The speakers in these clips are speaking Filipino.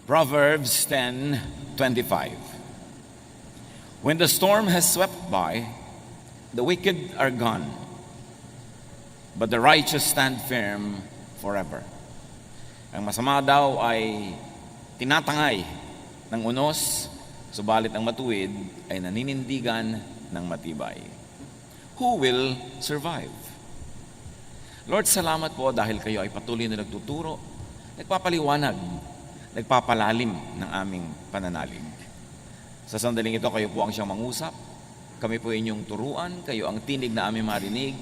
Proverbs 10:25. When the storm has swept by, the wicked are gone, but the righteous stand firm forever. Ang masama daw ay tinatangay ng unos, subalit ang matuwid ay naninindigan ng matibay. Who will survive? Lord, salamat po dahil kayo ay patuloy na nagtuturo, nagpapaliwanag, nagpapalalim ng aming pananalig. Sa sandaling ito, kayo po ang siyang mangusap. Kami po inyong turuan, kayo ang tinig na aming marinig.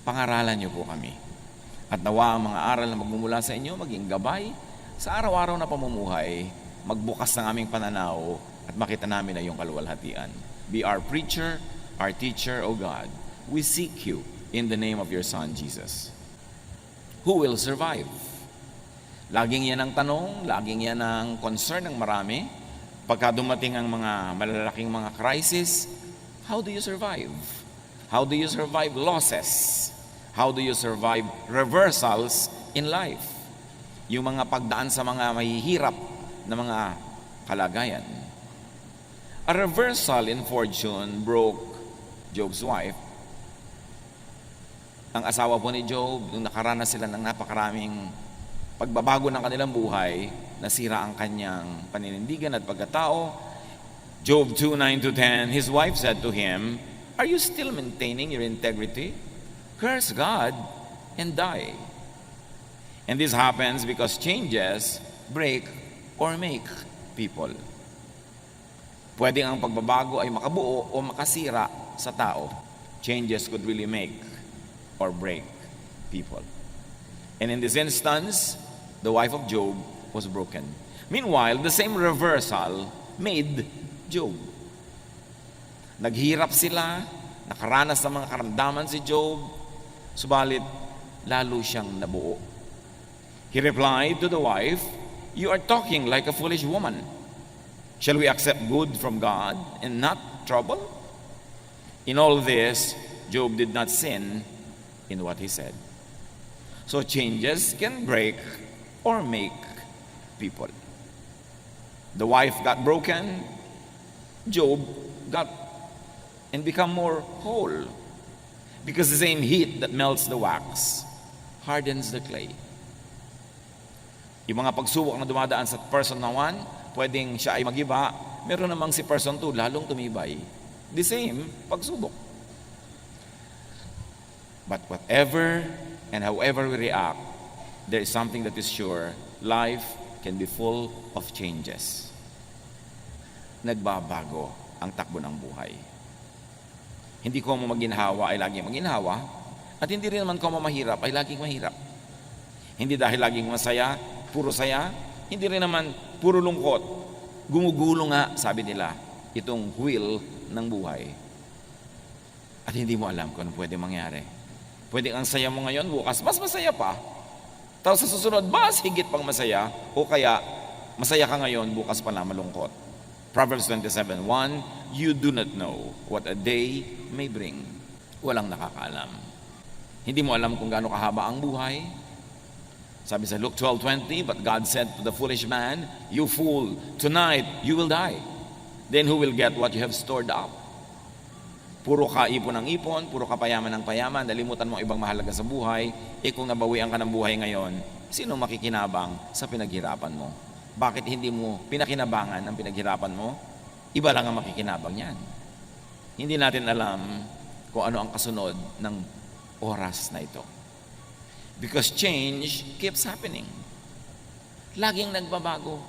Pangaralan niyo po kami. At nawa ang mga aral na magmumula sa inyo, maging gabay sa araw-araw na pamumuhay, magbukas ng aming pananaw at makita namin na iyong kaluwalhatian. Be our preacher, our teacher, O God. We seek you in the name of your Son, Jesus. Who will survive? Laging yan ang tanong, laging yan ang concern ng marami. Pagka dumating ang mga malalaking mga crisis, how do you survive? How do you survive losses? How do you survive reversals in life? Yung mga pagdaan sa mga mahihirap na mga kalagayan. A reversal in fortune broke Job's wife. Ang asawa po ni Job, nung nakaranas sila ng napakaraming pagbabago ng kanilang buhay, nasira ang kanyang paninindigan at pagkatao. Job 2:9-10, his wife said to him, "Are you still maintaining your integrity? Curse God and die." And this happens because changes break or make people. Pwede ang pagbabago ay makabuo o makasira sa tao. Changes could really make or break people. And in this instance, the wife of Job was broken. Meanwhile, the same reversal made Job. Naghirap sila, nakaranas ng mga karamdaman si Job, subalit lalo siyang nabuo. He replied to the wife, "You are talking like a foolish woman. Shall we accept good from God and not trouble?" In all this, Job did not sin in what he said. So changes can break or make people. The wife got broken, Job got and become more whole. Because the same heat that melts the wax hardens the clay. Yung mga pagsubok na dumadaan sa person na 1, pwedeng siya ay mag-iba. Meron namang si person 2, lalong tumibay. The same pagsubok. But whatever and however we react, there is something that is sure. Life can be full of changes. Nagbabago ang takbo ng buhay. Hindi ko maginhawa ay laging maginhawa, at hindi rin naman ko mahirap ay laging mahirap. Hindi dahil laging masaya, puro saya, hindi rin naman puro lungkot. Gumugulo nga, sabi nila, itong wheel ng buhay. At hindi mo alam kung ano pwede mangyari. Pwede ang saya mo ngayon, bukas mas masaya pa. Tapos sa susunod, mas higit pang masaya, o kaya masaya ka ngayon, bukas pa na malungkot. Proverbs 27:1, you do not know what a day may bring. Walang nakakaalam. Hindi mo alam kung gaano kahaba ang buhay. Sabi sa Luke 12:20, but God said to the foolish man, you fool, tonight you will die. Then who will get what you have stored up? Puro ka ipon ng ipon, puro ka payaman ng payaman, nalimutan mo ang ibang mahalaga sa buhay. Kung nabawian ka ng buhay ngayon, sino makikinabang sa pinaghirapan mo? Bakit hindi mo pinakinabangan ang pinaghirapan mo? Iba lang ang makikinabang yan. Hindi natin alam kung ano ang kasunod ng oras na ito. Because change keeps happening. Laging nagbabago.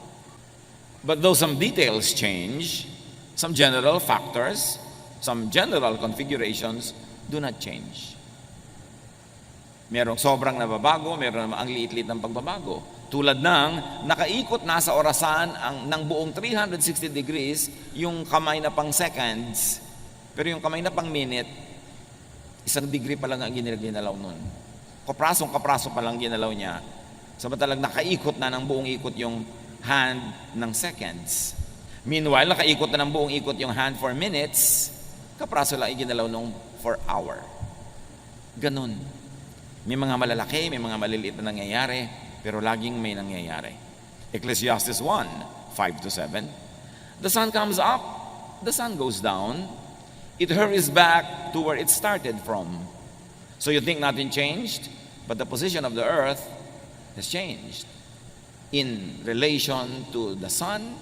But though some details change, some general factors, some general configurations do not change. Merong sobrang nababago, meron naman ang liit-liit ng pagbabago. Tulad ng nakaikot na sa orasan ng buong 360 degrees yung kamay na pang seconds, pero yung kamay na pang minute, 1 degree pa lang ang ginalaw nun. Kapraso pa lang ginalaw niya. Samantalang nakaikot na ng buong ikot yung hand ng seconds. Meanwhile, nakaikot na ng buong ikot yung hand for minutes, kapraso lang iginalaw nung for hour. Ganun. May mga malalaki, may mga maliliit na nangyayari, pero laging may nangyayari. Ecclesiastes 1, 5 to 7. The sun comes up, the sun goes down, it hurries back to where it started from. So you think nothing changed, but the position of the earth has changed in relation to the sun,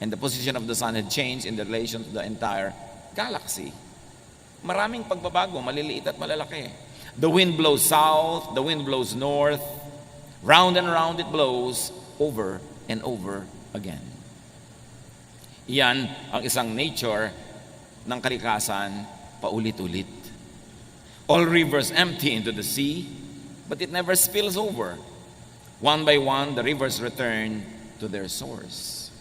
and the position of the sun had changed in relation to the entire galaxy. Maraming pagbabago, maliliit at malalaki. The wind blows south, the wind blows north, round and round it blows, over and over again. Yan ang isang nature ng kalikasan, paulit-ulit. All rivers empty into the sea, but it never spills over. One by one, the rivers return to their source.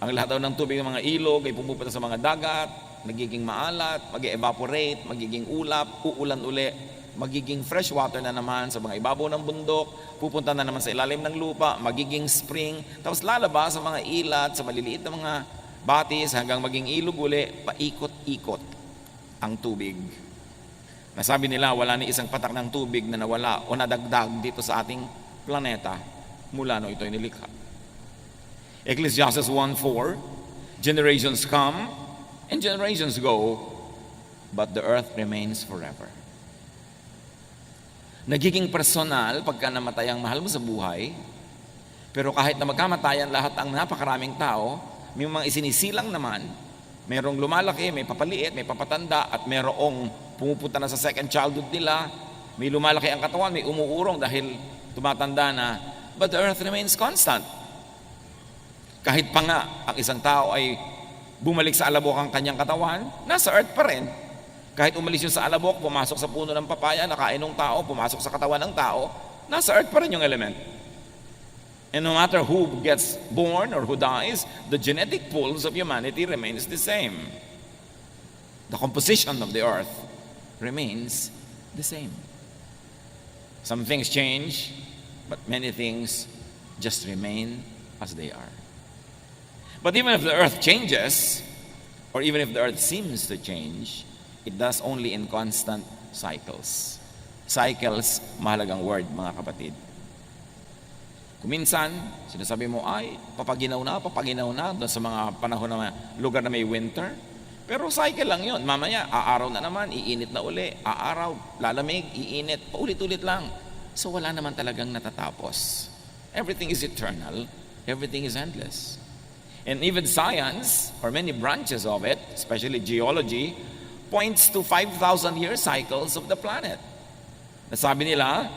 Ang lahat daw ng tubig ng mga ilog ay pumupunta sa mga dagat, nagiging maalat, mag-evaporate, magiging ulap, uulan uli, magiging fresh water na naman sa mga ibabaw ng bundok, pupunta na naman sa ilalim ng lupa, magiging spring, tapos lalabas sa mga ilat, sa maliliit na mga batis hanggang maging ilog uli, paikot-ikot ang tubig. Nasabi nila wala ni isang patak ng tubig na nawala o nadagdag dito sa ating planeta mula no ito'y nilikha. Ecclesiastes 1:4, generations come and generations go, but the earth remains forever. Nagiging personal pagka namatay ang mahal mo sa buhay, pero kahit na magkamatayan lahat ang napakaraming tao, may mga isinisilang naman, mayroong lumalaki, may papaliit, may papatanda, at mayroong pumupunta na sa second childhood nila, may lumalaki ang katawan, may umuurong dahil tumatanda na, but the earth remains constant. Kahit pa nga ang isang tao ay bumalik sa alabok ang kanyang katawan, nasa earth pa rin. Kahit umalis yun sa alabok, pumasok sa puno ng papaya, nakain ng tao, pumasok sa katawan ng tao, nasa earth pa rin yung element. And no matter who gets born or who dies, the genetic pools of humanity remains the same. The composition of the earth remains the same. Some things change, but many things just remain as they are. But even if the earth changes, or even if the earth seems to change, it does only in constant cycles. Cycles, mahalagang word, mga kapatid. Kuminsan, sinasabi mo, ay, papaginaw na doon sa mga panahon na lugar na may winter. Pero cycle lang yun. Mamaya, aaraw na naman, iinit na uli. Aaraw, lalamig, iinit, paulit-ulit lang. So wala naman talagang natatapos. Everything is eternal. Everything is endless. And even science, or many branches of it, especially geology, points to 5,000-year cycles of the planet. Nasabi nila,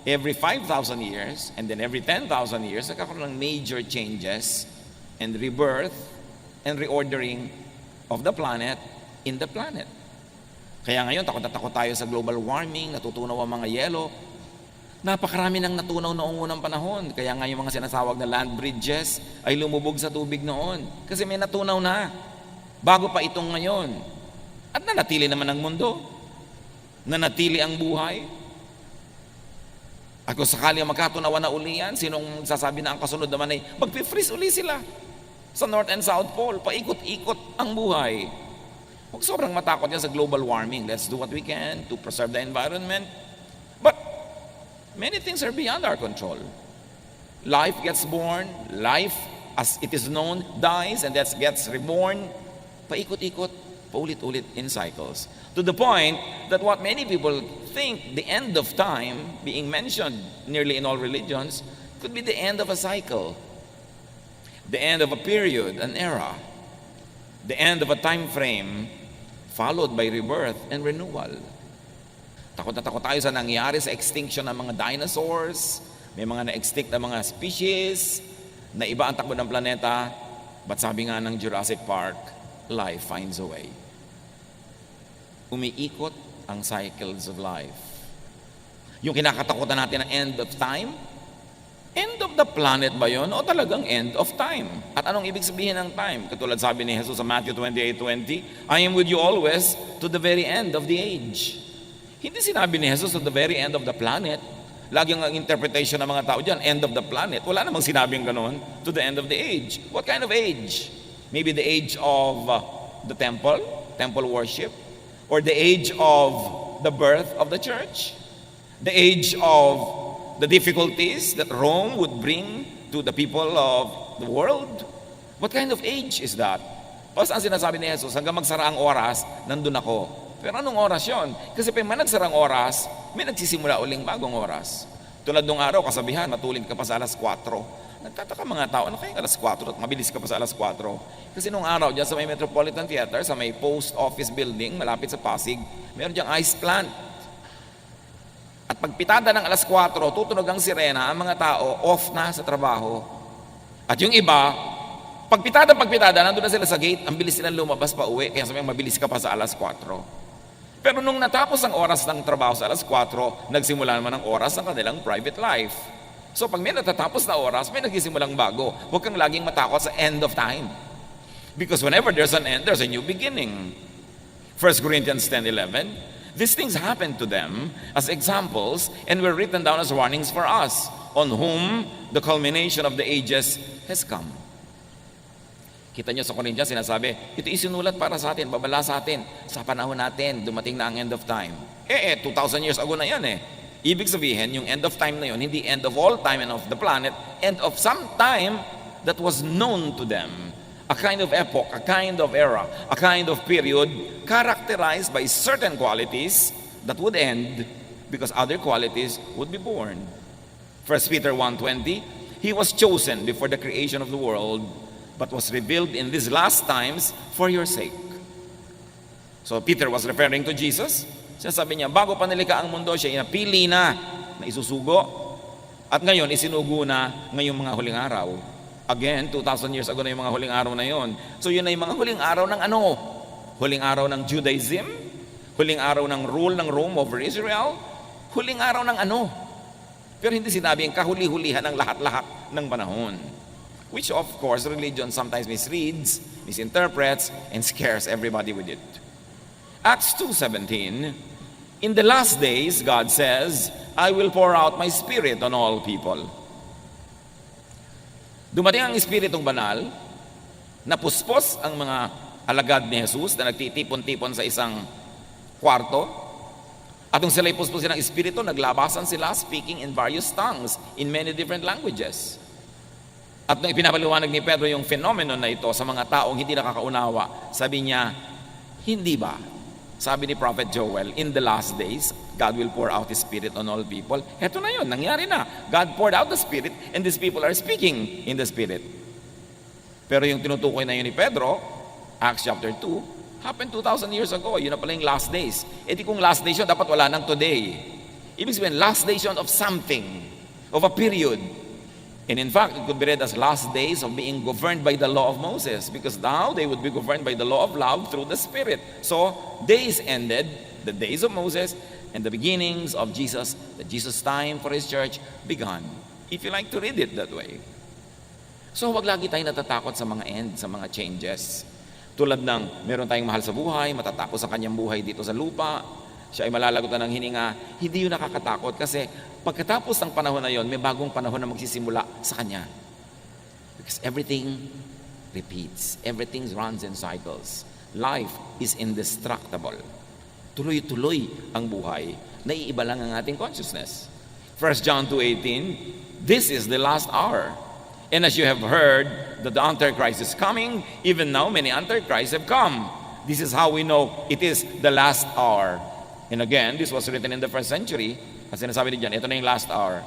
every 5,000 years, and then every 10,000 years, nagkakaroon ng major changes and rebirth and reordering of the planet in the planet. Kaya ngayon, takot na takot tayo sa global warming, natutunaw ang mga yelo. Napakarami nang natunaw noong unang panahon. Kaya nga yung mga sinasawag na land bridges ay lumubog sa tubig noon. Kasi may natunaw na. Bago pa itong ngayon. At nanatili naman ang mundo. Nanatili ang buhay. At kung sakali magkatunawan na uli yan, sinong sasabi na ang kasunod naman ay magpi-freeze uli sila sa North and South Pole. Paikot-ikot ang buhay. Huwag sobrang matakot yan sa global warming. Let's do what we can to preserve the environment. But many things are beyond our control. Life gets born, life as it is known dies, and that gets reborn. Paikot-ikot, paulit-ulit in cycles. To the point that what many people think the end of time, being mentioned nearly in all religions, could be the end of a cycle, the end of a period, an era, the end of a time frame, followed by rebirth and renewal. Takot na takot tayo sa nangyari sa extinction ng mga dinosaurs, may mga na-extinct na mga species, na iba ang takbo ng planeta, but sabi nga ng Jurassic Park, life finds a way. Umiikot ang cycles of life. Yung kinakatakutan natin ng end of time, end of the planet ba yun o talagang end of time? At anong ibig sabihin ng time? Katulad sabi ni Jesus sa Matthew 28:20, I am with you always to the very end of the age. Hindi sinabi ni Jesus to the very end of the planet. Lagi ang interpretation ng mga tao dyan, end of the planet. Wala namang sinabing ganon, to the end of the age. What kind of age? Maybe the age of the temple worship, or the age of the birth of the church, the age of the difficulties that Rome would bring to the people of the world? What kind of age is that? Tapos ang sinasabi ni Jesus, hanggang magsara ang oras, nandun ako. Pero anong oras yon? Kasi pag may nagsarang oras, may nagsisimula uling bagong oras. Tulad nung araw, kasabihan, matulog ka pa sa alas 4. Nagtataka mga tao, ano kaya alas 4 at mabilis ka pa sa alas 4? Kasi nung araw, dyan sa may Metropolitan Theater, sa may post office building, malapit sa Pasig, meron diyang ice plant. At pagpitada ng alas 4, tutunog ang sirena, ang mga tao off na sa trabaho. At yung iba, pagpitada, nandun na sila sa gate, ang bilis silang lumabas pa uwi, kaya sabihin, mabilis ka pa sa alas 4. Pero nung natapos ang oras ng trabaho sa alas 4, nagsimula naman ang oras ng kanilang private life. So pag may natatapos na oras, may nagsimulang bago. Huwag kang laging matakot sa end of time. Because whenever there's an end, there's a new beginning. 1 Corinthians 10:11, these things happened to them as examples and were written down as warnings for us, on whom the culmination of the ages has come. Kita nyo sa Corinthians, sinasabi, ito isinulat para sa atin, babala sa atin, sa panahon natin, dumating na ang end of time. 2,000 years ago na yan Ibig sabihin, yung end of time na yun, hindi end of all time and of the planet, end of some time that was known to them. A kind of epoch, a kind of era, a kind of period characterized by certain qualities that would end because other qualities would be born. 1 Peter 1:20, he was chosen before the creation of the world, but was revealed in these last times for your sake. So Peter was referring to Jesus. Sinasabi niya, bago pa nilikha ang mundo, siya inapili na isusugo. At ngayon, isinugo na ngayong mga huling araw. Again, 2,000 years ago na yung mga huling araw na yon. So yun na yung mga huling araw ng ano? Huling araw ng Judaism? Huling araw ng rule ng Rome over Israel? Huling araw ng ano? Pero hindi sinabing kahuli-hulihan ng lahat-lahat ng panahon. Which of course, religion sometimes misreads, misinterprets, and scares everybody with it. Acts 2:17, in the last days, God says, I will pour out my spirit on all people. Dumating ang Espiritong Banal, napuspos ang mga alagad ni Jesus na nagtitipon-tipon sa isang kwarto. At nung sila'y puspusin ng Espiritu, naglabasan sila speaking in various tongues, in many different languages. At nung ipinapaliwanag ni Pedro yung phenomenon na ito sa mga taong hindi nakakaunawa, sabi niya, hindi ba? Sabi ni Prophet Joel, in the last days, God will pour out His Spirit on all people. Heto na yun, nangyari na. God poured out the Spirit and these people are speaking in the Spirit. Pero yung tinutukoy na yun ni Pedro, Acts chapter 2, happened 2,000 years ago. Yun na pala yung last days. E di kung last days yun, dapat wala nang today. Ibig sabihin, last days yun of something, of a period. And in fact, it could be read as last days of being governed by the law of Moses, because now they would be governed by the law of love through the Spirit. So, days ended, the days of Moses, and the beginnings of Jesus, the Jesus time for His church began. If you like to read it that way. So, wag lagi tayong natatakot sa mga end, sa mga changes. Tulad ng meron tayong mahal sa buhay, matatapos ang kanyang buhay dito sa lupa, siya ay malalagotan ng hininga, hindi yun nakakatakot kasi pagkatapos ng panahon na yon, may bagong panahon na magsisimula sa kanya. Because everything repeats, everything runs in cycles. Life is indestructible. Tuloy-tuloy ang buhay. Naiiba lang ang ating consciousness. 1 John 2:18, this is the last hour. And as you have heard that the Antichrist is coming, even now many Antichrists have come. This is how we know it is the last hour. And again, this was written in the first century. As sinasabi din dyan, ito na yung last hour.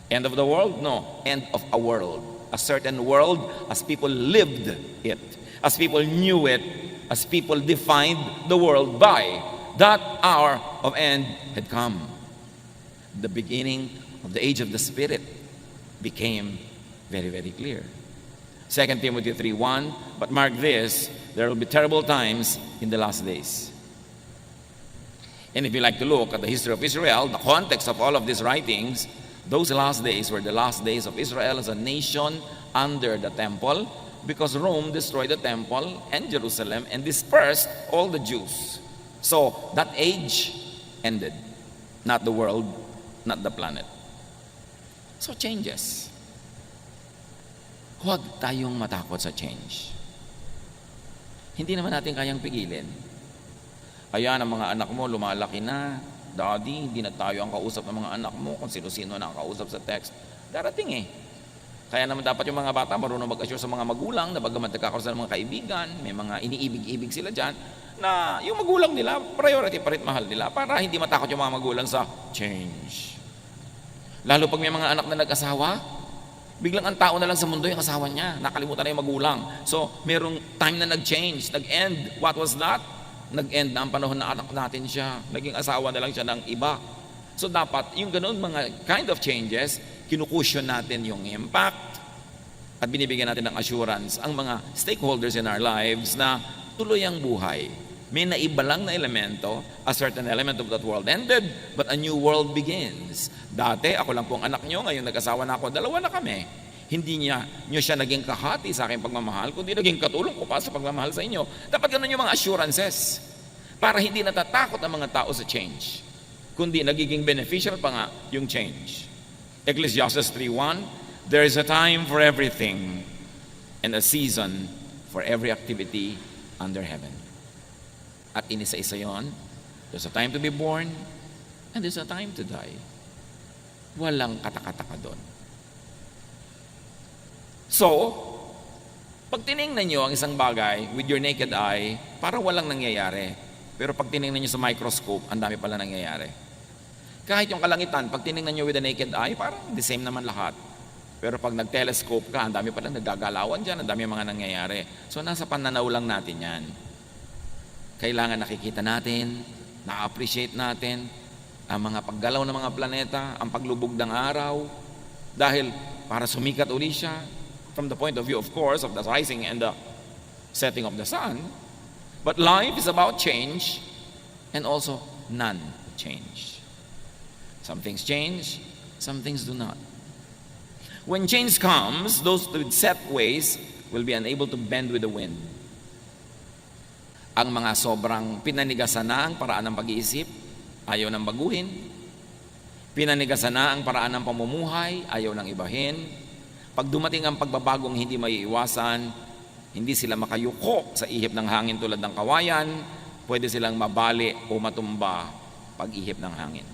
End of the world? No. End of a world. A certain world as people lived it. As people knew it. As people defined the world by. That hour of end had come. The beginning of the age of the Spirit became very, very clear. 2 Timothy 3:1, but mark this, there will be terrible times in the last days. And if you like to look at the history of Israel, the context of all of these writings, those last days were the last days of Israel as a nation under the temple, because Rome destroyed the temple and Jerusalem and dispersed all the Jews. So that age ended. Not the world, not the planet. So changes. Huwag tayong matakot sa change. Hindi naman natin kayang pigilin. Ayan, ang mga anak mo lumalaki na. Daddy, hindi na tayo ang kausap ng mga anak mo kung sino-sino na ang kausap sa text. Darating Kaya naman dapat yung mga bata marunong mag-assure sa mga magulang na bagamat nagkakaroon sila ng mga kaibigan, may mga iniibig-ibig sila dyan, na yung magulang nila, priority pa rin mahal nila para hindi matakot yung mga magulang sa change. Lalo pag may mga anak na nag-asawa, biglang ang tao na lang sa mundo yung asawa niya, nakalimutan na yung magulang. So, merong time na nag-change, nag-end. What was that? Nag-end na ang panahon na anak natin siya. Naging asawa na lang siya ng iba. So, dapat yung ganun mga kind of changes, kinukusyon natin yung impact at binibigyan natin ng assurance ang mga stakeholders in our lives na tuloy ang buhay. May naiba lang na elemento, a certain element of that world ended, but a new world begins. Dati, ako lang po ang anak nyo, ngayon nag-asawa na ako, dalawa na kami. Hindi nyo siya naging kahati sa aking pagmamahal, kundi naging katulong ko pa sa pagmamahal sa inyo. Dapat ganun yung mga assurances para hindi natatakot ang mga tao sa change, kundi nagiging beneficial pa nga yung change. Ecclesiastes 3:1, there is a time for everything and a season for every activity under heaven. At inisa-isa yon, there's a time to be born and there's a time to die. Walang katakataka doon. So, pag tinignan nyo ang isang bagay with your naked eye, parang walang nangyayari. Pero pag tinignan nyo sa microscope, ang dami pala nangyayari. Kahit yung kalangitan, pag tinignan nyo with the naked eye, parang the same naman lahat. Pero pag nag-telescope ka, ang dami pala nagagalawan dyan, ang dami mga nangyayari. So, nasa pananaw lang natin yan. Kailangan nakikita natin, na-appreciate natin ang mga paggalaw ng mga planeta, ang paglubog ng araw, dahil para sumikat uli siya, from the point of view, of course, of the rising and the setting of the sun. But life is about change and also non-change. Some things change, some things do not. When change comes, those with set ways will be unable to bend with the wind. Ang mga sobrang pinanigasan na ang paraan ng pag-iisip, ayaw nang baguhin. Pinanigasan na ang paraan ng pamumuhay, ayaw nang ibahin. Pag dumating ang pagbabagong hindi maiiwasan, hindi sila makayuko sa ihip ng hangin tulad ng kawayan, pwede silang mabali o matumba pag ihip ng hangin.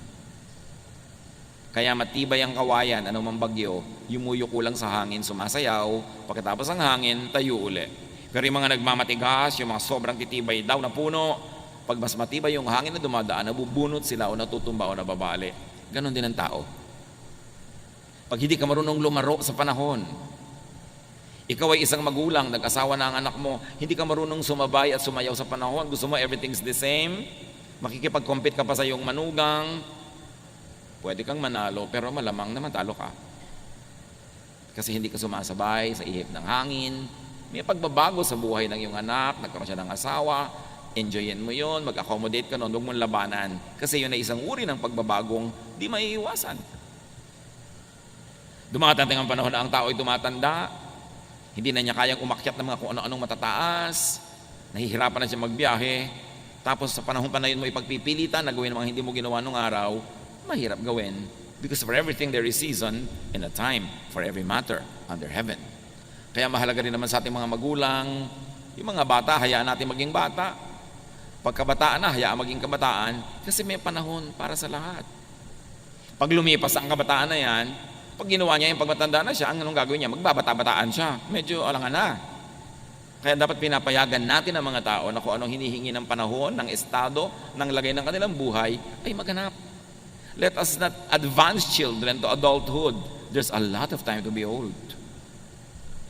Kaya matibay ang kawayan, anumang bagyo, yumuyuko lang sa hangin, sumasayaw, pagkatapos ng hangin, tayo uli. Pero yung mga nagmamatigas, yung mga sobrang titibay daw na puno, pag mas matibay yung hangin na dumadaan, nabubunot sila o natutumba o nababali. Ganon din ang tao. Pag hindi ka marunong lumaro sa panahon, ikaw ay isang magulang, nag-asawa na ang anak mo, hindi ka marunong sumabay at sumayaw sa panahon, gusto mo everything's the same, makikipag-compete ka pa sa iyong manugang, pwede kang manalo, pero malamang naman talo ka. Kasi hindi ka sumasabay sa ihip ng hangin. May pagbabago sa buhay ng iyong anak, nagkaroon siya ng asawa, enjoyin mo yon, mag-accommodate ka noon, huwag mong labanan. Kasi yun ay isang uri ng pagbabagong di maiiwasan. Dumatating ang panahon na ang tao ay tumatanda, hindi na niya kayang umakyat ng mga kung ano-anong matataas, nahihirapan na siya magbiyahe, tapos sa panahon pa na yun mo ipagpipilitan na gawin ang mga hindi mo ginawa nung araw, mahirap gawin. Because for everything there is season and a time for every matter under heaven. Kaya mahalaga rin naman sa ating mga magulang, yung mga bata, hayaan natin maging bata. Pagkabataan na, hayaan maging kabataan, kasi may panahon para sa lahat. Pag lumipas ang kabataan na yan, pag ginawa niya yung pagmatanda na siya, anong gagawin niya? Magbabata-bataan siya. Medyo alangan na. Kaya dapat pinapayagan natin ang mga tao na kung anong hinihingi ng panahon, ng estado, ng lagay ng kanilang buhay, ay maganap. Let us not advance children to adulthood. There's a lot of time to be old.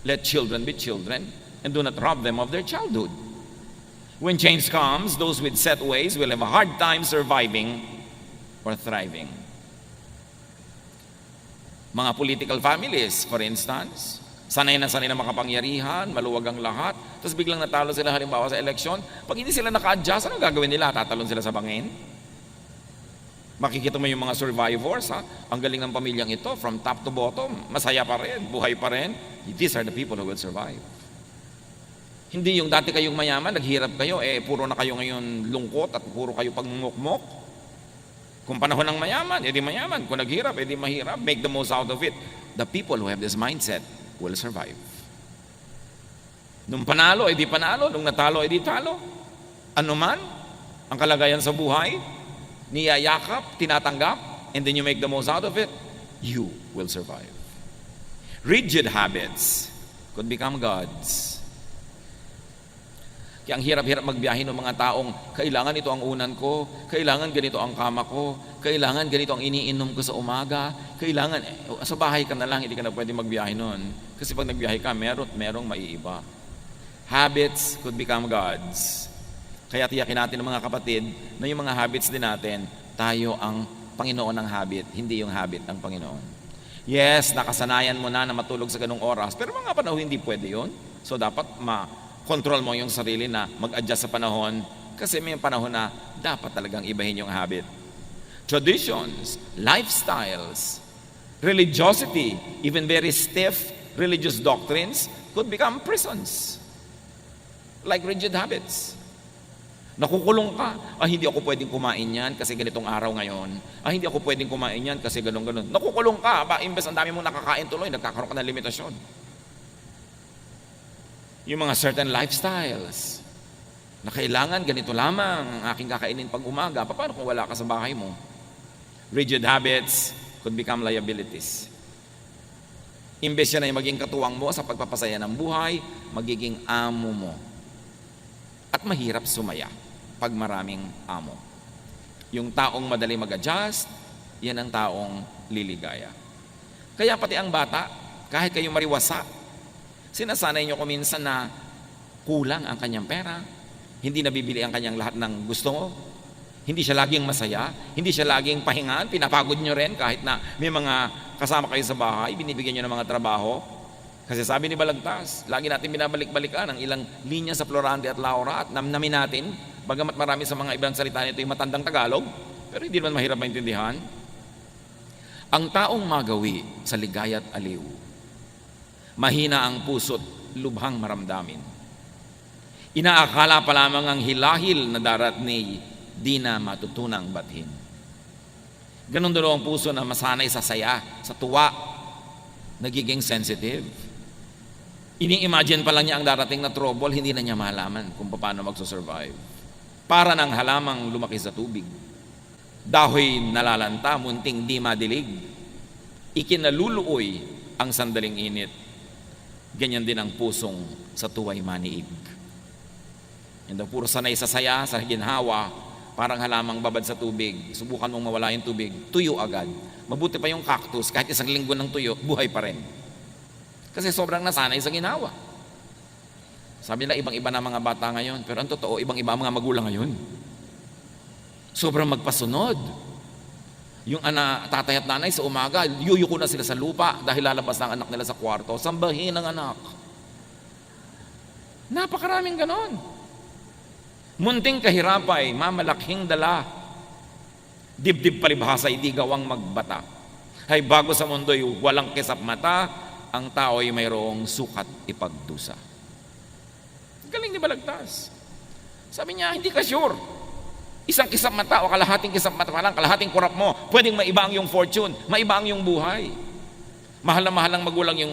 Let children be children and do not rob them of their childhood. When change comes, those with set ways will have a hard time surviving or thriving. Mga political families, for instance, sanay na makapangyarihan, maluwag ang lahat, tapos biglang natalo sila halimbawa sa eleksyon. Pag hindi sila naka-adjust, anong gagawin nila? Tatalon sila sa bangin? Makikita mo yung mga survivors, ha? Ang galing ng pamilyang ito, from top to bottom, masaya pa rin, buhay pa rin. These are the people who will survive. Hindi yung dati kayong mayaman, naghirap kayo, puro na kayo ngayon lungkot at puro kayo pagmumukmok. Kung panahon ng mayaman, edi mayaman. Kung naghirap, edi mahirap. Make the most out of it. The people who have this mindset will survive. Nung panalo, edi panalo. Nung natalo, edi talo. Ano man, ang kalagayan sa buhay, niyayakap, tinatanggap, and then you make the most out of it, you will survive. Rigid habits could become gods. Kaya ang hirap-hirap magbiyahe ng mga taong kailangan ito ang unan ko, kailangan ganito ang kama ko, kailangan ganito ang iniinom ko sa umaga, kailangan, sa bahay ka na lang, hindi ka na pwede magbiyahe nun. Kasi pag nagbiyahe ka, merong maiiba. Habits could become gods. Kaya tiyakin natin ng mga kapatid na yung mga habits din natin, tayo ang Panginoon ng habit, hindi yung habit ang Panginoon. Yes, nakasanayan mo na matulog sa ganung oras, pero mga panahon hindi pwede yun. So dapat control mo yung sarili na mag-adjust sa panahon kasi may panahon na dapat talagang ibahin yung habit. Traditions, lifestyles, religiosity, even very stiff religious doctrines could become prisons. Like rigid habits. Nakukulong ka. Hindi ako pwedeng kumain yan kasi ganitong araw ngayon. Hindi ako pwedeng kumain yan kasi ganun-ganun. Nakukulong ka. Imbes ang dami mong nakakain tuloy, nagkakaroon ka ng limitasyon. Yung mga certain lifestyles na kailangan ganito lamang ang aking kakainin pag umaga. Paano kung wala ka sa bahay mo? Rigid habits could become liabilities. Imbes yan ay maging katuwang mo sa pagpapasaya ng buhay, magiging amo mo. At mahirap sumaya pag maraming amo. Yung taong madali mag-adjust, yan ang taong liligaya. Kaya pati ang bata, kahit kayo mariwasa, sinasanay nyo ko minsan na kulang ang kanyang pera, hindi nabibili ang kanyang lahat ng gusto mo, hindi siya laging masaya, hindi siya laging pahingan, pinapagod nyo rin kahit na may mga kasama kayo sa bahay, binibigyan nyo ng mga trabaho. Kasi sabi ni Balagtas, lagi natin binabalik-balikan ang ilang linya sa Florante at Laura at namnamin natin, bagamat marami sa mga ibang salita nito yung matandang Tagalog, pero hindi naman mahirap maintindihan. Ang taong magawi sa ligaya at aliw, mahina ang puso't lubhang maramdamin. Inaakala pa lamang ang hilahil na darat ni di na matutunang bathin. Ganon daw ang puso na masanay sa saya, sa tuwa, nagiging sensitive. Ini-imagine pa lang niya ang darating na trouble, hindi na niya malaman kung paano magsusurvive. Para ng halamang lumaki sa tubig. Dahoy nalalanta, munting di madilig. Ikinaluluoy ang sandaling init. Ganyan din ang pusong sa tuwa'y maniig. Yan daw, puro sanay sa saya, sa ginhawa, parang halamang babad sa tubig. Subukan mong mawala yung tubig, tuyo agad. Mabuti pa yung cactus, kahit isang linggo ng tuyo, buhay pa rin. Kasi sobrang nasanay sa ginawa. Sabi nila, ibang-iba na mga bata ngayon. Pero ang totoo, ibang-iba ang mga magulang ngayon. Sobrang magpasunod. Yung tatay at nanay sa umaga, yuyuko na sila sa lupa dahil lalabas ang anak nila sa kwarto. Sambahin ang anak. Napakaraming ganon. Munting kahirapay, mamalaking dala. Dibdib palibhasa, hindi gawang magbata. Hay bago sa mundo'y walang kisap mata, ang tao'y mayroong sukat ipagdusa. Galing ni Balagtas. Sabi niya, hindi ka sure. Isang kisap mata o kalahating kisap mata pa lang, kalahating kurap mo, pwedeng maiba ang yung fortune, maiba ang yung buhay. Mahal na mahal ang magulang yung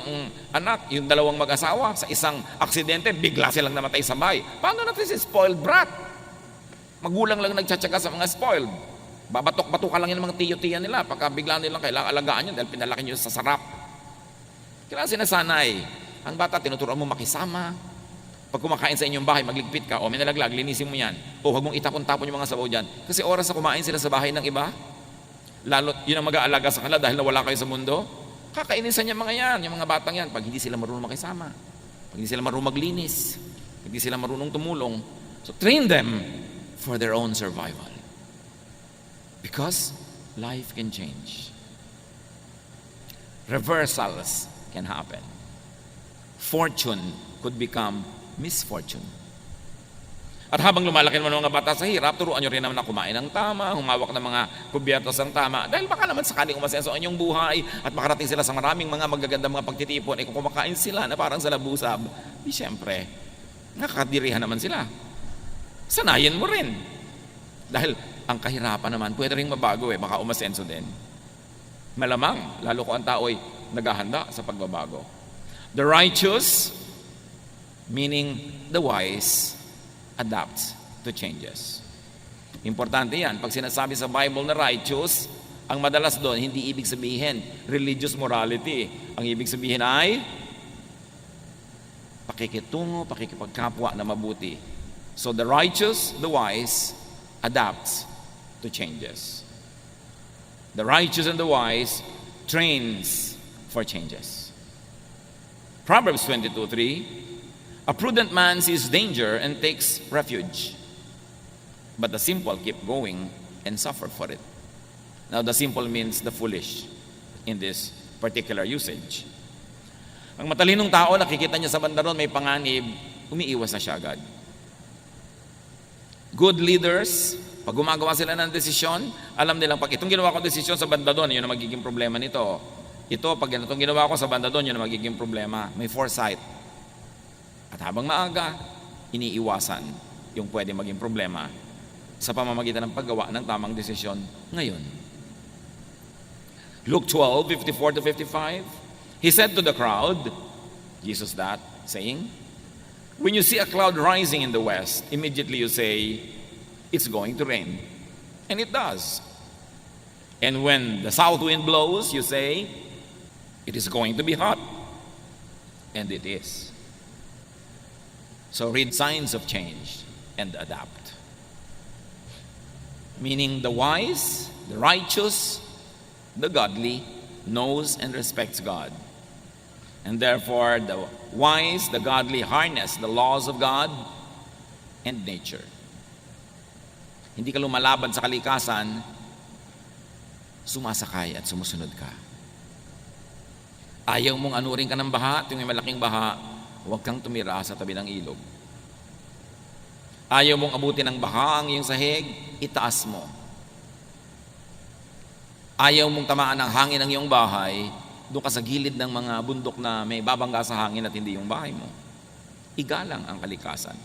anak, yung dalawang mag-asawa, sa isang aksidente, bigla silang namatay sa bahay. Paano natin si spoiled brat? Magulang lang nagtsatsaga sa mga spoiled. Babatok-batukan lang yung mga tiyo-tiya nila, pagka bigla nilang kailangan alagaan yun dahil pinalaki nyo sa sarap. Kailangan sinasanay. Ang bata, tinuturuan mo makisama. Pag kumakain sa inyong bahay, magligpit ka, o may nalaglag, linisin mo yan. O huwag mong itapon-tapon yung mga sabaw dyan. Kasi oras na kumain sila sa bahay ng iba, lalo yun ang mag-aalaga sa kanila dahil nawala kayo sa mundo, kakainisan niya mga yan, yung mga batang yan, pag hindi sila marunong makisama, pag hindi sila marunong maglinis, pag hindi sila marunong tumulong. So train them for their own survival. Because life can change. Reversals can happen. Fortune could become misfortune. At habang lumalaki naman mga bata sa hirap, turuan nyo rin naman na kumain ng tama, humawak ng mga kubyertos ng tama, dahil baka naman sakaling umasenso ang inyong buhay at makarating sila sa maraming mga magagandang mga pagtitipon, kung kumakain sila na parang sa labusab, di syempre, nakakadirihan naman sila. Sanayin mo rin. Dahil ang kahirapan naman, pwede rin mabago baka umasenso din. Malamang, lalo ko ang tao'y naghahanda sa pagbabago. The righteous, meaning the wise, adapts to changes. Importante yan. Pag sinasabi sa Bible na righteous, Ang madalas doon, hindi ibig sabihin religious morality. Ang ibig sabihin ay pakikitungo, pakikipagkapwa na mabuti. So the righteous, the wise, adapts to changes. The righteous and the wise trains for changes. Proverbs 22:3, a prudent man sees danger and takes refuge, but the simple keep going and suffer for it. Now, the simple means the foolish in this particular usage. Ang matalinong tao, nakikita niya sa banda ron, may panganib, umiiwas na siya agad. Good leaders, pag gumagawa sila ng desisyon, alam nilang pag itong ginawa ko desisyon sa banda doon, yun ang magiging problema nito. Ito, pag itong ginawa ko sa banda doon, yun ang magiging problema. May foresight. At habang maaga, iniiwasan yung pwede maging problema sa pamamagitan ng paggawa ng tamang desisyon ngayon. Luke 12:54-55, he said to the crowd, Jesus that, saying, when you see a cloud rising in the west, immediately you say, it's going to rain. And it does. And when the south wind blows, you say, it is going to be hot. And it is. So read signs of change and adapt. Meaning the wise, the righteous, the godly knows and respects God. And therefore, the wise, the godly harness the laws of God and nature. Hindi ka lumalaban sa kalikasan, sumasakay at sumusunod ka. Ayaw mong anurin ka ng baha, tuwing may malaking baha, huwag kang tumira sa tabi ng ilog. Ayaw mong abutin ng baha ang iyong sahig, itaas mo. Ayaw mong tamaan ng hangin ang iyong bahay, doon ka sa gilid ng mga bundok na may babangga sa hangin at hindi yung bahay mo. Igalang ang kalikasan.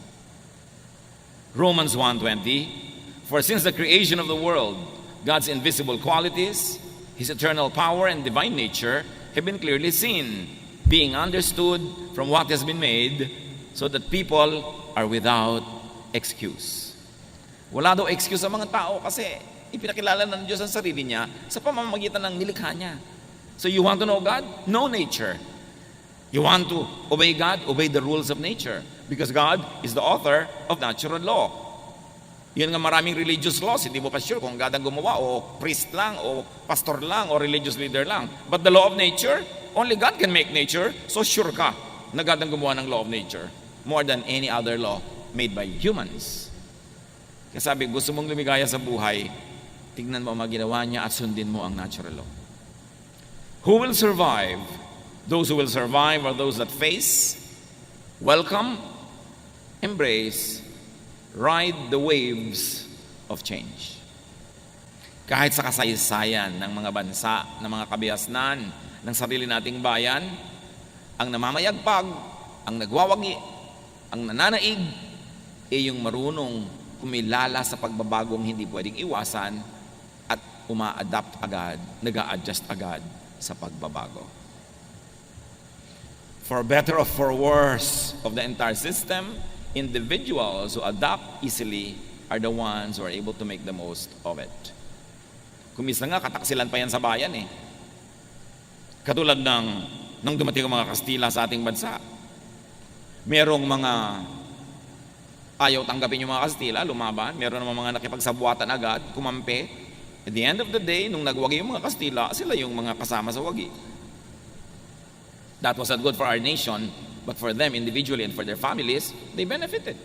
Romans 1:20, for since the creation of the world, God's invisible qualities, His eternal power and divine nature have been clearly seen, being understood from what has been made, so that people are without excuse. Wala daw excuse sa mga tao kasi ipinakilala ng Diyos ang sarili niya sa pamamagitan ng nilikha niya. So you want to know God? Know nature. You want to obey God? Obey the rules of nature. Because God is the author of natural law. Yun nga maraming religious laws, hindi mo pa sure kung God ang gumawa o priest lang o pastor lang o religious leader lang. But the law of nature, only God can make nature, so sure ka na God ang gumawa ng law of nature more than any other law made by humans. Kaya sabi, gusto mong lumigaya sa buhay, tignan mo ang mga ginawa niya at sundin mo ang natural law. Who will survive? Those who will survive are those that face, welcome, embrace, ride the waves of change. Kahit sa kasaysayan ng mga bansa, ng mga kabihasnan, ng sarili nating bayan, ang namamayagpag, ang nagwawagi, ang nananaig, yung marunong kumilala sa pagbabagong hindi pwedeng iwasan at uma-adapt agad, nag-a-adjust agad sa pagbabago. For better or for worse of the entire system, individuals who adapt easily are the ones who are able to make the most of it. Kumisa nga, kataksilan pa yan sa bayan eh. Katulad nung dumating ang mga Kastila sa ating bansa. Merong mga ayaw tanggapin yung mga Kastila, lumaban. Meron naman mga nakipagsabuatan agad, kumampi. At the end of the day, nung nagwagi yung mga Kastila, sila yung mga kasama sa wagi. That was not good for our nation, but for them individually and for their families, they benefited.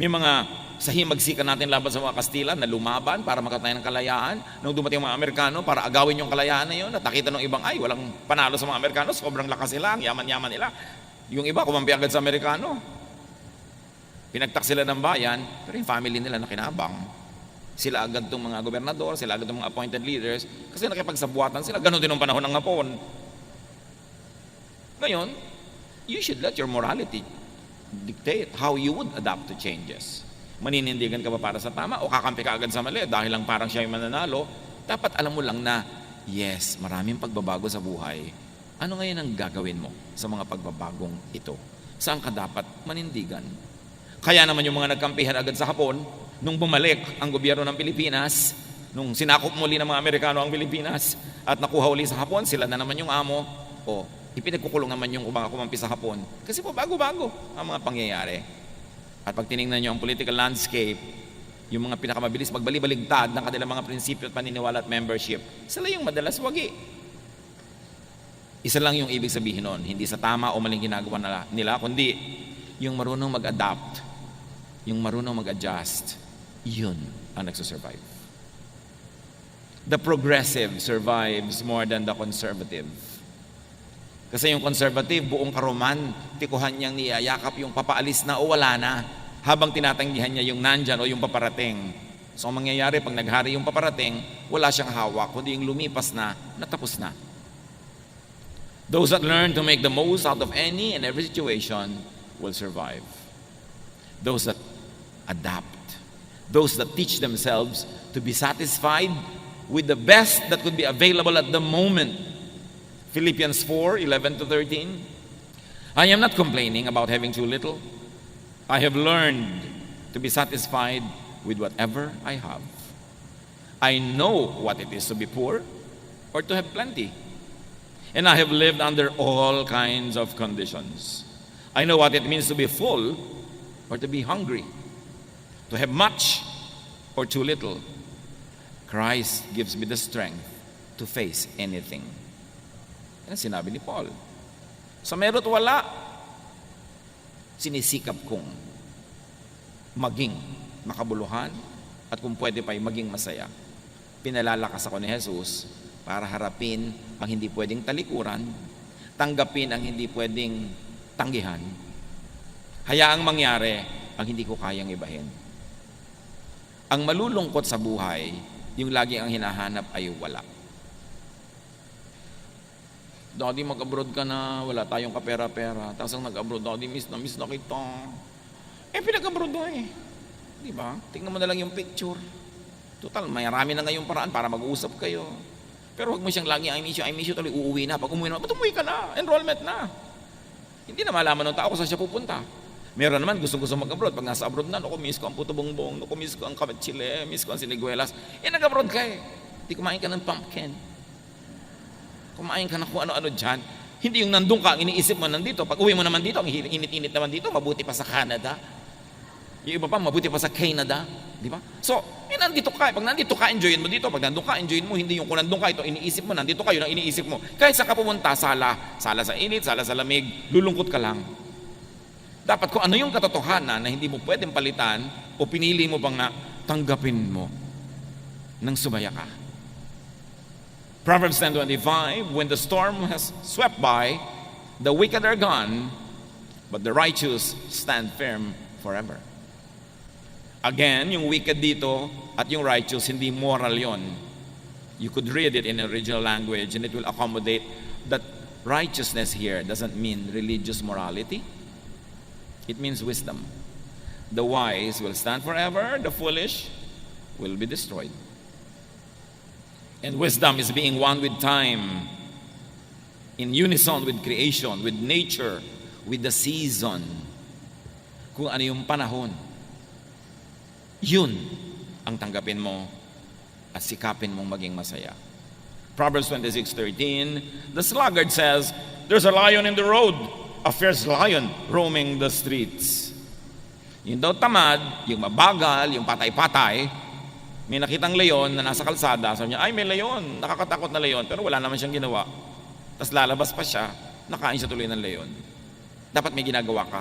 May mga sahimagsikan natin laban sa mga Kastila na lumaban para makatayo ng kalayaan. Nung dumating ang mga Amerikano para agawin yung kalayaan na yun, at nakita ng ibang, ay, walang panalo sa mga Amerikano, sobrang lakas nila, ang yaman-yaman nila. Yung iba, kumampi agad sa Amerikano. Pinagtak sila ng bayan, pero yung family nila nakinabang. Sila agad itong mga gobernador, sila agad itong mga appointed leaders, kasi nakipagsabuatan sila. Ganon din ang panahon ng Hapon. Ngayon, you should let your morality dictate how you would adapt to changes. Maninindigan ka ba para sa tama o kakampi ka agad sa mali dahil lang parang siya yung mananalo? Dapat alam mo lang na, yes, maraming pagbabago sa buhay. Ano ngayon ang gagawin mo sa mga pagbabagong ito? Saan ka dapat manindigan? Kaya naman yung mga nagkampihan agad sa Hapon, nung bumalik ang gobyerno ng Pilipinas, Nung sinakop muli ng mga Amerikano ang Pilipinas at nakuha uli sa Hapon, sila na naman yung amo, o ipinagkukulong naman yung mga kumampi sa Hapon. Kasi po bago-bago ang mga pangyayari. At pag tinignan nyo ang political landscape, yung mga pinakamabilis magbalibaligtad ng kanilang mga prinsipyo at paniniwala at membership, sila yung madalas wagi. Isa lang yung ibig sabihin nun, hindi sa tama o maling ginagawa nila, kundi yung marunong mag-adapt, yung marunong mag-adjust, yun ang nagsusurvive. The progressive survives more than the conservative. Kasi yung conservative, buong karoman, tikuhan niyang niyayakap yung papaalis na o wala na, habang tinatanggihan niya yung nandyan o yung paparating. So ang mangyayari, pag naghari yung paparating, wala siyang hawak, kundi yung lumipas na, natapos na. Those that learn to make the most out of any and every situation will survive. Those that adapt, those that teach themselves to be satisfied with the best that could be available at the moment. Philippians 4:11-13. I am not complaining about having too little. I have learned to be satisfied with whatever I have. I know what it is to be poor or to have plenty. And I have lived under all kinds of conditions. I know what it means to be full or to be hungry, to have much or too little. Christ gives me the strength to face anything. Yan ang sinabi ni Paul. Sa meron at wala, sinisikap kong maging makabuluhan at kung pwede pa'y maging masaya. Pinalalakas ako ni Jesus para harapin ang hindi pwedeng talikuran, tanggapin ang hindi pwedeng tanggihan, hayaang mangyari ang hindi ko kayang ibahin. Ang malulungkot sa buhay, yung lagi ang hinahanap ay wala. Daddy, mag-abroad ka na, wala tayong kapera-pera. Tapos ang nag-abroad, Daddy, miss na kita. Pinag-abroad na eh. Di ba? Tingnan mo na lang yung picture. Total, marami na ngayong paraan para mag-uusap kayo. Pero huwag mo siyang lagi, I miss you, tuloy uuwi na. Pag umuwi na, ba't umuwi ka na? Enrollment na. Hindi na malaman ng tao kung saan siya pupunta. Meron naman, gustong-gusto mag-abroad. Pag nasa abroad na, naku, miss ko ang puto bongbong, naku, miss ko ang Chile, miss ko ang siniguelas. Nag-abroad ka eh. Hindi kumain ka ng pumpkin. Kumain ka na kung ano-ano dyan. Hindi yung nandun ka, ang iniisip mo nandito. Pag uwi mo naman dito, ang init-init naman dito, mabuti pa sa Canada. Yung iba pa, mabuti pa sa Canada. Di ba? So, nandito ka. Pag nandito ka, enjoyin mo dito. Pag nandun ka, enjoyin mo. Hindi yung kung nandun ka, ito iniisip mo. Nandito ka, yun ang iniisip mo. Kahit saan ka pumunta, sala sa init, sala sa lamig, lulungkot ka lang. Dapat kung ano yung katotohanan na hindi mo pwedeng palitan o pinili mo bang na tanggapin mo nang sumaya ka. Proverbs 10:25, when the storm has swept by, the wicked are gone, but the righteous stand firm forever. Again, yung wicked dito at yung righteous, hindi moral yon. You could read it in original language and it will accommodate that righteousness here doesn't mean religious morality. It means wisdom. The wise will stand forever, the foolish will be destroyed. And wisdom is being one with time, in unison with creation, with nature, with the season. Kung ano yung panahon, yun ang tanggapin mo at sikapin mong maging masaya. Proverbs 26:13, the sluggard says, there's a lion in the road, a fierce lion roaming the streets. Yung daw tamad, yung mabagal, yung patay-patay, may nakitang leon na nasa kalsada, sabi niya, ay may leon, nakakatakot na leon, pero wala naman siyang ginawa. Tapos lalabas pa siya, nakain siya tuloy ng leon. Dapat may ginagawa ka.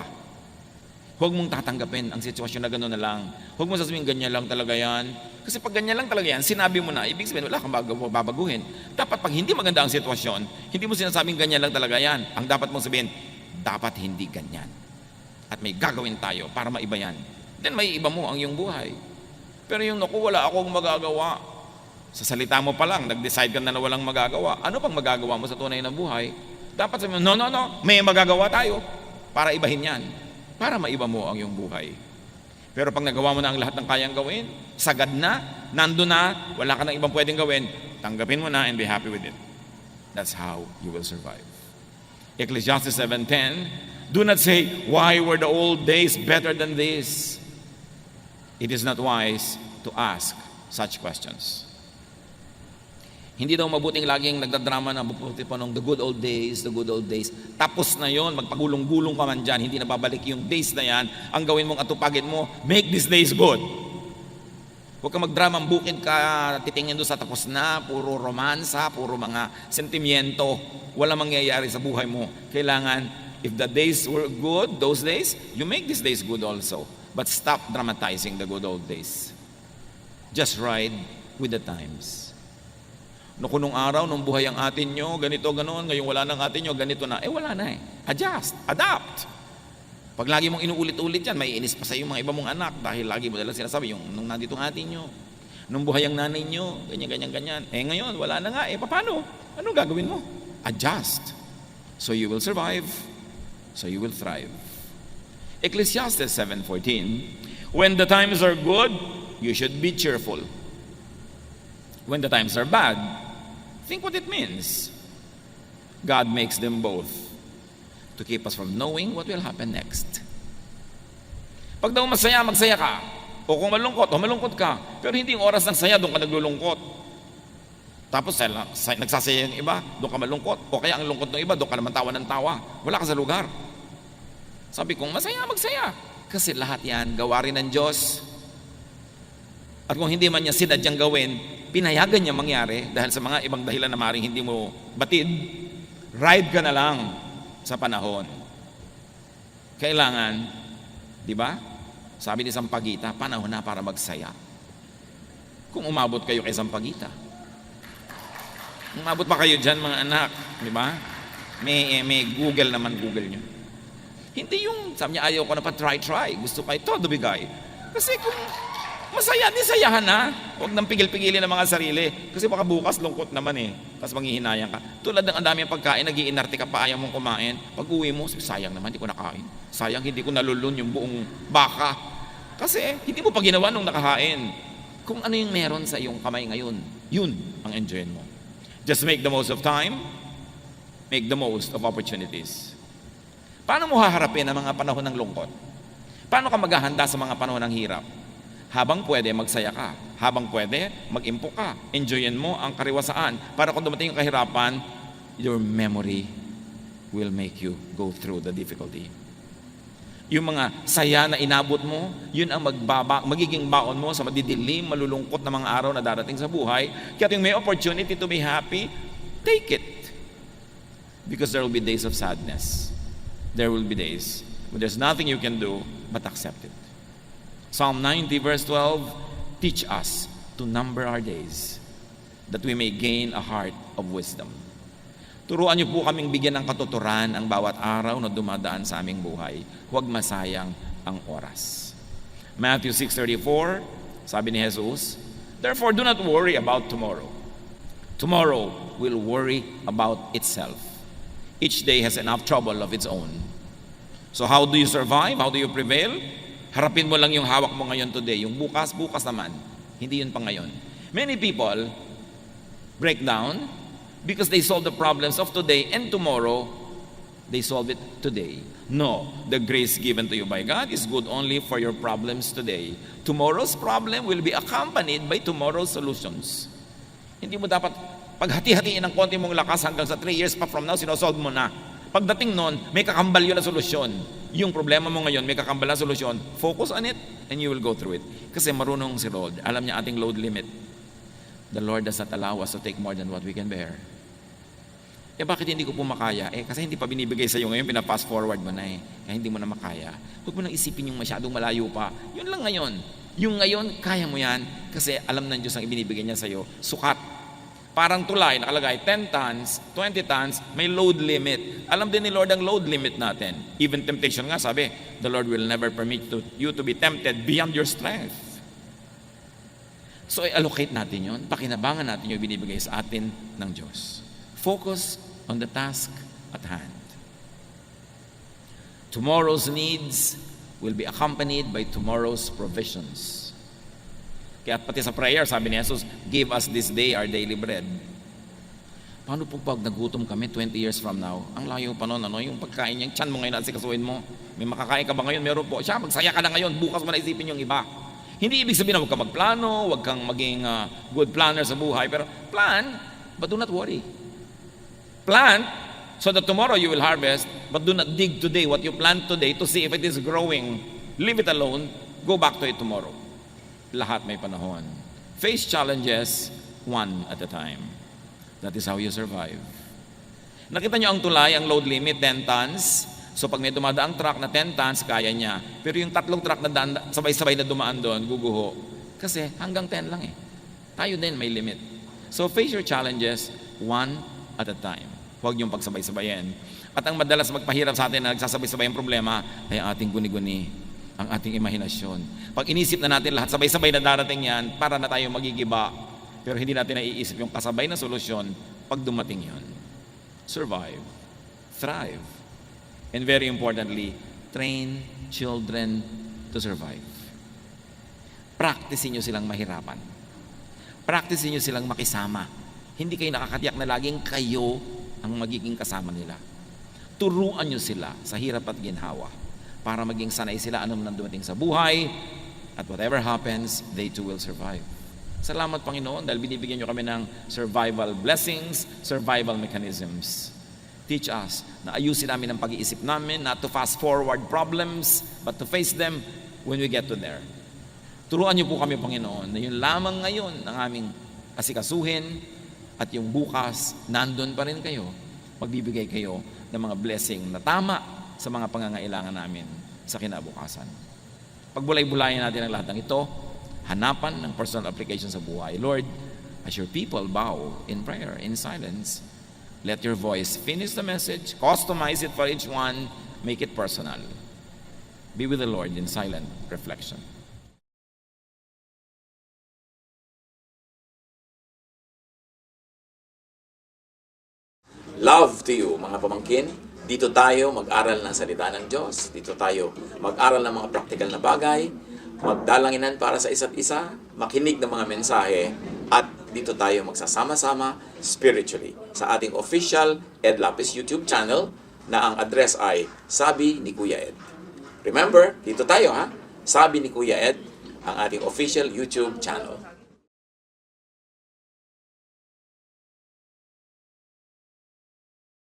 Huwag mong tatanggapin ang sitwasyon na gano'n na lang. Huwag mong sasabihin, ganyan lang talaga yan. Kasi pag ganyan lang talaga yan, sinabi mo na, ibig sabihin, wala kang babaguhin. Dapat pag hindi maganda ang sitwasyon, hindi mo sinasabing ganyan lang talaga yan. Ang dapat mong sabihin, dapat hindi ganyan. At may gagawin tayo para maiba yan. Then may iba mo ang iyong buhay. Pero yung naku, wala akong magagawa. Sa salita mo pa lang, nag-decide ka na walang magagawa. Ano pang magagawa mo sa tunay na buhay? Dapat sabihin mo, no, may magagawa tayo para ibahin yan. Para maiba mo ang iyong buhay. Pero pag nagawa mo na ang lahat ng kayang gawin, sagad na, nando na, wala ka nang ibang pwedeng gawin, tanggapin mo na and be happy with it. That's how you will survive. Ecclesiastes 7:10, do not say, why were the old days better than this? It is not wise to ask such questions. Hindi daw mabuting laging nagdadrama na buputi pa nung the good old days, the good old days. Tapos na yon, magpagulong-gulong ka man dyan, hindi na babalik yung days na yan. Ang gawin mong atupagin mo, make these days good. Huwag ka magdrama, bukid ka, titingin doon sa tapos na, puro romansa, puro mga sentimiento. Wala mangyayari sa buhay mo. Kailangan, if the days were good, those days, you make these days good also. But stop dramatizing the good old days. Just ride with the times. Nung araw, nung buhay ang atin nyo, ganito, ganoon, ngayon wala nang atin nyo, ganito na. Wala na eh. Adjust, adapt. Pag lagi mong inuulit-ulit yan, may inis pa sa iyo mga iba mong anak dahil lagi mo dalang sinasabi, yung nung nandito ang atin nyo, nung buhay ang nanay nyo, ganyan. Ngayon, wala na nga. Paano? Ano gagawin mo? Adjust. So you will survive. So you will thrive. Ecclesiastes 7:14, when the times are good, you should be cheerful. When the times are bad, think what it means. God makes them both to keep us from knowing what will happen next. Pag daw masaya, magsaya ka. O kung malungkot ka. Pero hindi yung oras ng saya, doon ka naglulungkot. Tapos nagsasaya yung iba, doon ka malungkot. O kaya ang lungkot ng iba, doon ka naman tawa ng tawa. Wala ka sa lugar. Sabi kong masaya, magsaya. Kasi lahat yan, gawarin ng Diyos. At kung hindi man niya sinadyang gawin, pinayagan niya mangyari dahil sa mga ibang dahilan na maring hindi mo batid, ride ka na lang sa panahon. Kailangan, di ba? Sabi ni Sampaguita, panahon na para magsaya. Kung umabot kayo kay Sampaguita. Umabot pa kayo dyan mga anak, di ba? May Google naman, Google nyo. Hindi yung, sabi niya, ayaw ko na pa try. Gusto pa ito, bigay. Kasi kung masaya, nisayahan na. Huwag nang pigil-pigilin ng mga sarili. Kasi baka bukas, lungkot naman eh. Tapos manghihinayang ka. Tulad ng ang dami ang pagkain, nag-iinarte ka pa, ayaw mong kumain. Pag uwi mo, sayang naman, hindi ko nakain. Sayang, hindi ko nalulun yung buong baka. Kasi hindi mo pa ginawa nung nakahain. Kung ano yung meron sa iyong kamay ngayon, yun ang enjoyin mo. Just make the most of time. Make the most of opportunities. Paano mo haharapin ang mga panahon ng lungkot? Paano ka maghahanda sa mga panahon ng hirap? Habang pwede, magsaya ka. Habang pwede, mag-impo ka. Enjoyin mo ang kariwasaan. Para kung dumating yung kahirapan, your memory will make you go through the difficulty. Yung mga saya na inabot mo, yun ang magiging baon mo sa madidilim, malulungkot na mga araw na darating sa buhay. Kaya yung may opportunity to be happy, take it. Because there will be days of sadness. There will be days when there's nothing you can do but accept it. Psalm 90 verse 12, teach us to number our days that we may gain a heart of wisdom. Turuan niyo po kaming bigyan ng katuturan ang bawat araw na dumadaan sa aming buhay. Huwag masayang ang oras. Matthew 6:34, sabi ni Jesus, therefore do not worry about tomorrow. Tomorrow will worry about itself. Each day has enough trouble of its own. So how do you survive? How do you prevail? Harapin mo lang yung hawak mo ngayon today. Yung bukas naman. Hindi yun pa ngayon. Many people break down because they solve the problems of today and tomorrow, they solve it today. No, the grace given to you by God is good only for your problems today. Tomorrow's problem will be accompanied by tomorrow's solutions. Hindi mo dapat paghati-hatiin ng konti mong lakas hanggang sa 3 years pa from now, sinosolve mo na. Pagdating nun, may kakambal yun na solusyon. Yung problema mo ngayon, may kakambal na solusyon. Focus on it and you will go through it. Kasi marunong si Lord. Alam niya ating load limit. The Lord does not allow us to take more than what we can bear. Bakit hindi ko po makaya? Kasi hindi pa binibigay sa iyo ngayon, pinapa-fast forward mo na Kaya hindi mo na makaya. Huwag mo nang isipin yung masyadong malayo pa. Yun lang ngayon. Yung ngayon, kaya mo yan. Kasi alam ng Diyos ang ibinibigay niya sa iyo. Sukat. Parang tulay, nakalagay 10 tons, 20 tons, may load limit. Alam din ni Lord ang load limit natin. Even temptation nga, sabi, the Lord will never permit you to be tempted beyond your strength. So, i-allocate natin yun. Pakinabangan natin yung binibigay sa atin ng Diyos. Focus on the task at hand. Tomorrow's needs will be accompanied by tomorrow's provisions. Kaya pati sa prayer, sabi ni Jesus, give us this day our daily bread. Paano po pag nagutom kami 20 years from now? Ang layo pa noon, yung pagkain yung tiyan mo ngayon at sikasuin mo. May makakain ka ba ngayon? Meron po. Siya, magsaya ka na ngayon. Bukas mo na isipin yung iba. Hindi ibig sabihin na huwag kang magplano, huwag kang maging good planner sa buhay. Pero plan, but do not worry. Plant so that tomorrow you will harvest, but do not dig today what you plant today to see if it is growing. Leave it alone. Go back to it tomorrow. Lahat may panahon. Face challenges one at a time. That is how you survive. Nakita nyo ang tulay, ang load limit, 10 tons. So pag may dumadaang truck na 10 tons, kaya niya. Pero yung 3 truck na sabay-sabay na dumaan doon, guguho. Kasi hanggang 10 lang eh. Tayo din may limit. So face your challenges one at a time. Huwag niyong pagsabay-sabayin. At ang madalas magpahirap sa atin na nagsasabay-sabay ang problema ay ating guni-guni, ang ating imahinasyon. Pag inisip na natin lahat, sabay-sabay na darating yan, para na tayo magigiba. Pero hindi natin naiisip yung kasabay na solusyon pag dumating yon. Survive. Thrive. And very importantly, train children to survive. Practicein nyo silang mahirapan. Practicein nyo silang makisama. Hindi kayo nakakatiyak na laging kayo ang magiging kasama nila. Turuan nyo sila sa hirap at ginhawa para maging sanay sila anong nang dumating sa buhay, at whatever happens, they too will survive. Salamat Panginoon dahil binibigyan nyo kami ng survival blessings, survival mechanisms. Teach us na ayusin namin ang pag-iisip namin, not to fast forward problems, but to face them when we get to there. Turuan niyo po kami, Panginoon, na yun lamang ngayon ang aming asikasuhin, at yung bukas, nandun pa rin kayo. Magbibigay kayo ng mga blessing na tama sa mga pangangailangan namin sa kinabukasan. Pagbulay-bulayan natin ang lahat ng ito, hanapan ng personal application sa buhay. Lord, as your people bow in prayer, in silence, let your voice finish the message, customize it for each one, make it personal. Be with the Lord in silent reflection. Love to you, mga pamangkin. Dito tayo mag-aral ng salita ng Diyos. Dito tayo mag-aral ng mga practical na bagay, magdalanginan para sa isa't isa, makinig ng mga mensahe, at dito tayo magsasama-sama spiritually sa ating official Ed Lapis YouTube channel na ang address ay Sabi ni Kuya Ed. Remember, dito tayo ha, Sabi ni Kuya Ed, ang ating official YouTube channel.